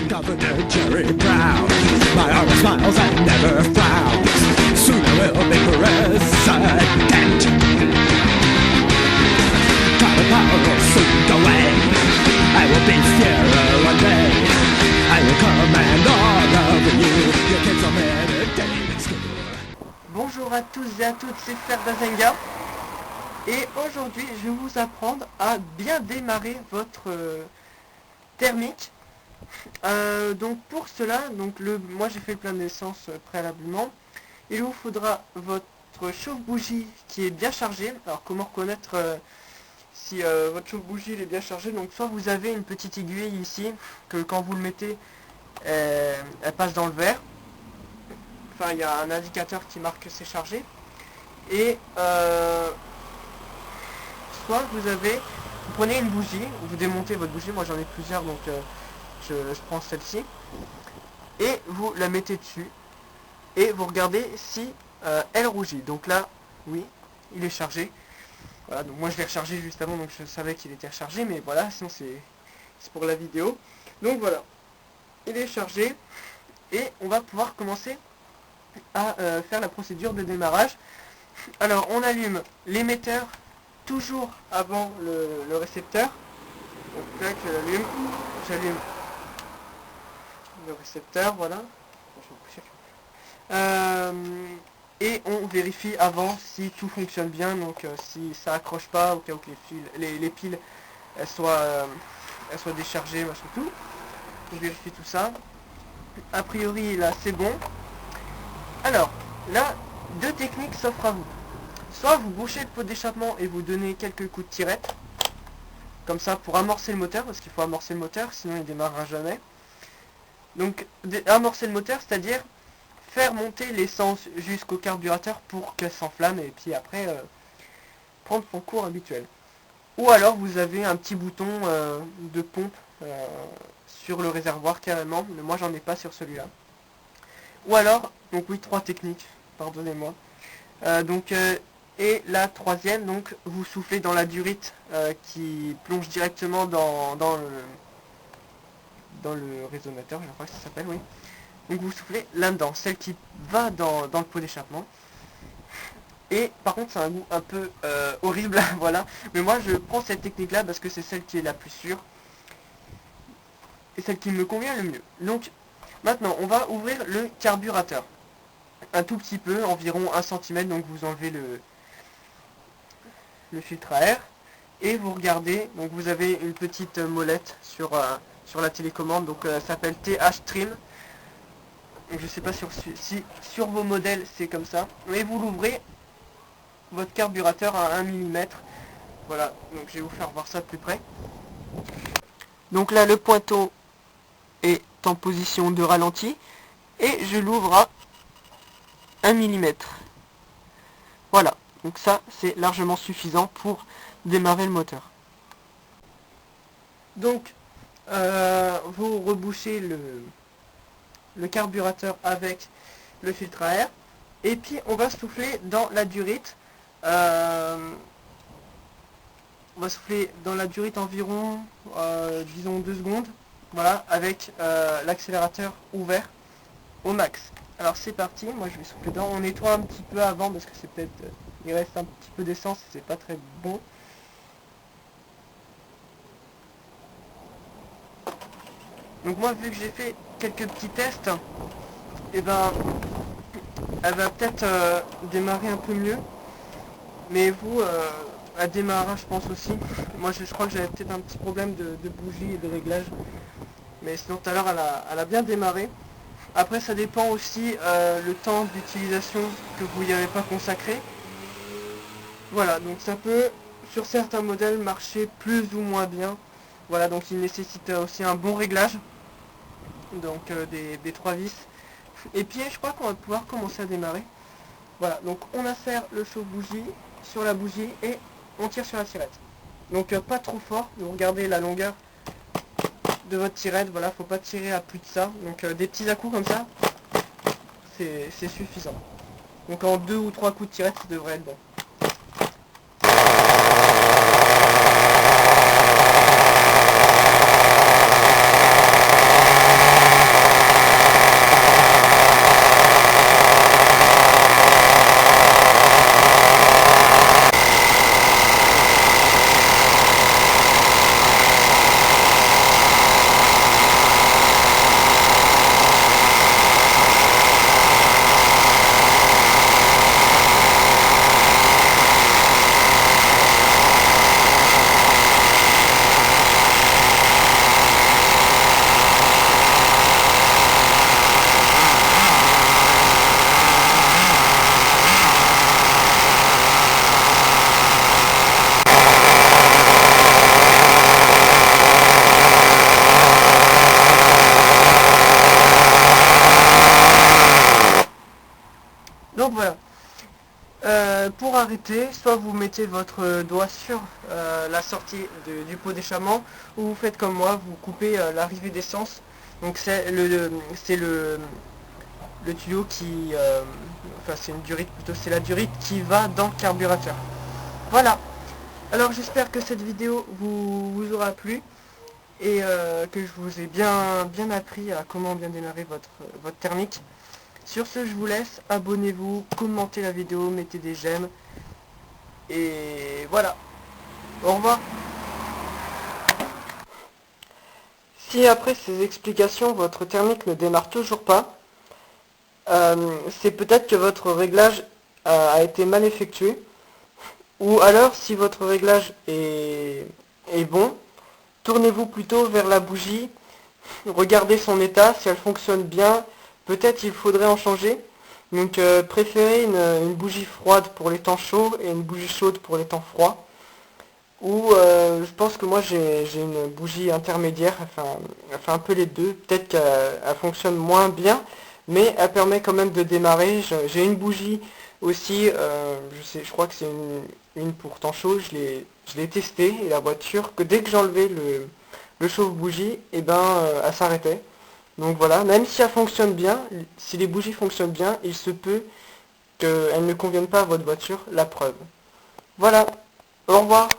Governor Jerry Brown, my arm smiles and never frowns. Soon I will be president. Cloud of power will soon go away. I will be Führer one day. I will command all of you. Your kids are medicated in school. Bonjour à tous et à toutes, c'est Fer Bazenga. Et aujourd'hui, je vais vous apprendre à bien démarrer votre thermique. Donc pour cela, moi j'ai fait le plein d'essence préalablement. Il vous faudra votre chauffe-bougie qui est bien chargée. Alors comment reconnaître si votre chauffe-bougie est bien chargée? Donc soit vous avez une petite aiguille ici, que quand vous le mettez, elle passe dans le verre. Enfin il y a un indicateur qui marque que c'est chargé. Et soit vous prenez une bougie, vous démontez votre bougie, moi j'en ai plusieurs donc je prends celle-ci, et vous la mettez dessus, et vous regardez si elle rougit. Donc là, oui, il est chargé. Voilà, donc moi je l'ai rechargé juste avant, donc je savais qu'il était rechargé, mais voilà, sinon c'est pour la vidéo. Donc voilà, il est chargé, et on va pouvoir commencer à faire la procédure de démarrage. Alors on allume l'émetteur toujours avant le récepteur. Donc là j'allume le récepteur, voilà. Et on vérifie avant si tout fonctionne bien, donc si ça accroche pas, au cas où que les piles elles soient déchargées, machin tout. On vérifie tout ça. A priori là c'est bon. Alors là, deux techniques s'offrent à vous. Soit vous bouchez le pot d'échappement et vous donnez quelques coups de tirette, comme ça pour amorcer le moteur, parce qu'il faut amorcer le moteur, sinon il démarrera jamais. Donc amorcer le moteur, c'est-à-dire faire monter l'essence jusqu'au carburateur pour qu'elle s'enflamme et puis après prendre son cours habituel. Ou alors vous avez un petit bouton de pompe sur le réservoir carrément, mais moi j'en ai pas sur celui-là. Ou alors, donc oui, trois techniques, pardonnez-moi. Et la troisième, donc vous soufflez dans la durite qui plonge directement dans le résonateur, je crois que ça s'appelle, oui. Donc vous soufflez là-dedans, celle qui va dans le pot d'échappement. Et par contre c'est un goût un peu horrible, voilà. Mais moi je prends cette technique là parce que c'est celle qui est la plus sûre. Et celle qui me convient le mieux. Donc maintenant on va ouvrir le carburateur. Un tout petit peu, environ 1 cm, donc vous enlevez le filtre à air. Et vous regardez, donc vous avez une petite molette sur la télécommande, donc ça s'appelle TH Trim. Je sais pas si sur vos modèles c'est comme ça, mais vous l'ouvrez votre carburateur à 1 mm. Voilà, donc je vais vous faire voir ça de plus près. Donc là le pointeau est en position de ralenti et je l'ouvre à 1 mm. Voilà, donc ça c'est largement suffisant pour démarrer le moteur. Donc vous rebouchez le carburateur avec le filtre à air et puis on va souffler dans la durite. On va souffler dans la durite environ disons 2 secondes, voilà, avec l'accélérateur ouvert au max. Alors c'est parti, moi je vais souffler dedans. On nettoie un petit peu avant parce que c'est peut-être il reste un petit peu d'essence et c'est pas très bon. Donc moi vu que j'ai fait quelques petits tests, et ben elle va peut-être démarrer un peu mieux. Mais vous, elle démarrera je pense aussi. Moi je crois que j'avais peut-être un petit problème de bougie et de réglage. Mais sinon tout à l'heure elle a bien démarré. Après ça dépend aussi le temps d'utilisation que vous n'y avez pas consacré. Voilà, donc ça peut sur certains modèles marcher plus ou moins bien. Voilà, donc il nécessite aussi un bon réglage. Donc des 3 vis. Et puis je crois qu'on va pouvoir commencer à démarrer. Voilà, donc on insère le chauffe-bougie sur la bougie et on tire sur la tirette. Donc pas trop fort, vous regardez la longueur de votre tirette, voilà, faut pas tirer à plus de ça. Donc des petits à-coups comme ça, c'est suffisant. Donc en 2 ou 3 coups de tirette, ça devrait être bon. pour arrêter, soit vous mettez votre doigt sur la sortie du pot d'échappement, ou vous faites comme moi, vous coupez l'arrivée d'essence. Donc c'est le tuyau qui... enfin c'est une durite plutôt, c'est la durite qui va dans le carburateur. Voilà. Alors j'espère que cette vidéo vous aura plu et que je vous ai bien appris à comment bien démarrer votre thermique. Sur ce, je vous laisse, abonnez-vous, commentez la vidéo, mettez des j'aime et voilà. Au revoir. Si après ces explications votre thermique ne démarre toujours pas, c'est peut-être que votre réglage a été mal effectué. Ou alors, si votre réglage est bon, tournez-vous plutôt vers la bougie, regardez son état, si elle fonctionne bien, peut-être il faudrait en changer. Donc préférez une bougie froide pour les temps chauds et une bougie chaude pour les temps froids. Ou je pense que moi j'ai une bougie intermédiaire, enfin elle fait un peu les deux, peut-être qu'elle fonctionne moins bien, mais elle permet quand même de démarrer. J'ai une bougie aussi, je crois que c'est une pour temps chaud, je l'ai testé et la voiture, que dès que j'enlevais le chauffe-bougie, et ben elle s'arrêtait. Donc voilà, même si elle fonctionne bien, si les bougies fonctionnent bien, il se peut qu'elles ne conviennent pas à votre voiture, la preuve. Voilà, au revoir.